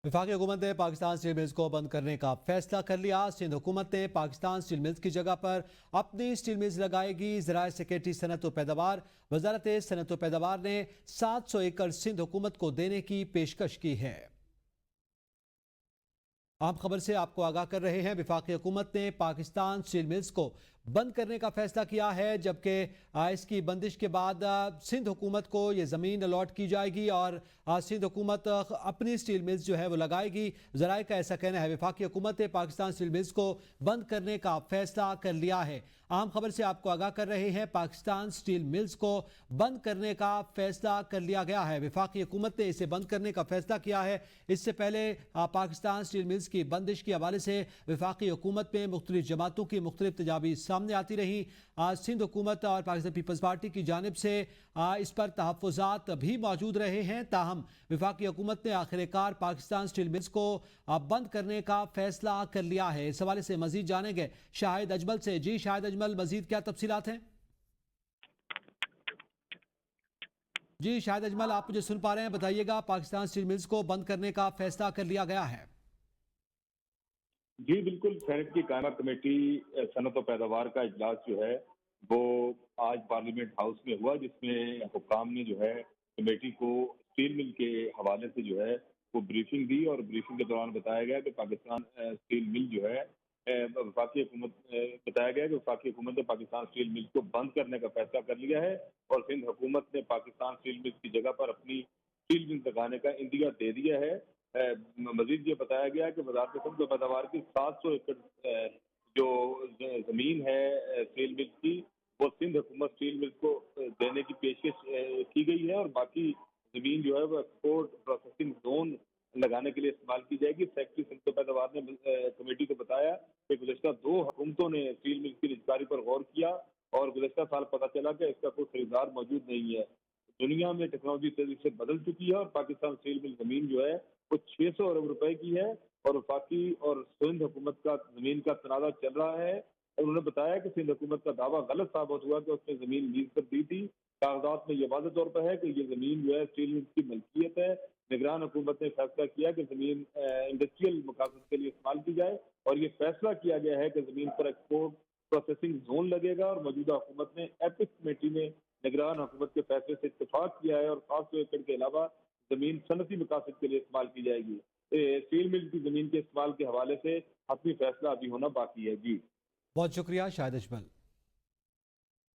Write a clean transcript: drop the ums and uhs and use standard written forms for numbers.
वफाकी हुकूमत ने पाकिस्तान स्टील मिल्स को बंद करने का फैसला कर लिया। सिंध हुकूमत ने पाकिस्तान स्टील मिल्स की जगह पर अपनी स्टील मिल्स लगाएगी। ज़राए सेक्रेटरी सनत व पैदावार वजारत सनत व पैदावार ने 700 एकड़ सिंध हुकूमत को देने की पेशकश की है। आम खबर से आपको आगाह कर रहे हैं। वफाकी हुकूमत ने पाकिस्तान स्टील मिल्स को बंद करने का फैसला किया है, जबकि इसकी बंदिश के बाद सिंध हुकूमत को ये ज़मीन अलॉट की जाएगी और सिंध हुकूमत अपनी स्टील मिल्स जो है वो लगाएगी। ज़राए का ऐसा कहना है। वफाकी हुकूमत ने पाकिस्तान स्टील मिल्स को बंद करने का फैसला कर लिया है। आम खबर से आपको आगाह कर रहे हैं। पाकिस्तान स्टील मिल्स को बंद करने का फैसला कर लिया गया है। वफाकी हुकूमत ने इसे बंद करने का फैसला किया है। इससे पहले पाकिस्तान स्टील मिल्स की बंदिश के हवाले से वफाकी हुकूमत में मुख्तलिफ जमातों की मुख्तलिफ तजावीज़ सामने आती रही। सिंध हुकूमत और पाकिस्तान पीपल्स पार्टी की जानिब से इस पर तहफ़्फ़ुज़ात भी मौजूद रहे हैं। ताहम वफाकी हुकूमत ने आखिरकार पाकिस्तान स्टील मिल्स को बंद करने का फैसला कर लिया है। इस हवाले से मजीद जानेंगे शाहिद अजमल से। जी शाहिद अजमल, मजीद क्या तफसीलात हैं? जी शाहिद अजमल, आप मुझे सुन पा रहे हैं? बताइएगा, पाकिस्तान स्टील मिल्स को बंद करने का फैसला कर लिया गया है। जी बिल्कुल, सेनेट की कायमा कमेटी सनत व पैदावार का इजलास जो है वो आज पार्लियामेंट हाउस में हुआ, जिसमें हुक्काम ने जो है कमेटी को स्टील मिल के हवाले से जो है वो ब्रीफिंग दी। और ब्रीफिंग के दौरान बताया गया कि पाकिस्तान स्टील मिल जो है वफाकी हुकूमत बताया गया कि वफाकी हुकूमत ने पाकिस्तान स्टील मिल को बंद करने का फैसला कर लिया है और सिंध हुकूमत ने पाकिस्तान स्टील मिल की जगह पर अपनी स्टील मिल लगाने का इंदिया दे दिया है। मजीद ये बताया गया कि वजारत खपत पैदावार की 700 एकड़ जो जमीन है स्टील मिल की, वो सिंध हुकूमत स्टील मिल को देने की पेशकश की गई है और बाकी जमीन जो है वो एक्सपोर्ट प्रोसेसिंग जोन लगाने के लिए इस्तेमाल की जाएगी। सेक्रेटरी सिंध पैदावार ने कमेटी को बताया कि गुज़श्ता 2 हुकूमतों ने स्टील मिल की निजकारी पर गौर किया और गुज़श्ता साल पता चला कि इसका कोई खरीदार मौजूद नहीं है। दुनिया में टेक्नोलॉजी तेजी से बदल चुकी है और पाकिस्तान स्टील मिल जमीन जो है वो 600 अरब रुपए की है और वफाकी और सिंध हुकूमत का जमीन का तनाज़ा चल रहा है। और उन्होंने बताया कि सिंध हुकूमत का दावा गलत साबित हुआ कि उसने जमीन लीज पर दी थी। कागजात में यह वाज़ेह तौर पर है कि ये जमीन जो है स्टील मिल की मलकियत है। निगरान हुकूमत ने फैसला किया कि जमीन इंडस्ट्रियल मकासद के लिए इस्तेमाल की जाए और ये फैसला किया गया है कि जमीन पर एक्सपोर्ट प्रोसेसिंग जोन लगेगा। और मौजूदा हुकूमत ने एपिक कमेटी में निगरान हुकूमत के फैसले से इत्तेफाक किया है और 700 एकड़ के अलावा जमीन सनती मकासद के लिए इस्तेमाल की जाएगी। स्टील मिल की जमीन के इस्तेमाल के हवाले से हतमी फैसला अभी होना बाकी है। जी बहुत शुक्रिया शाहिद अजमल।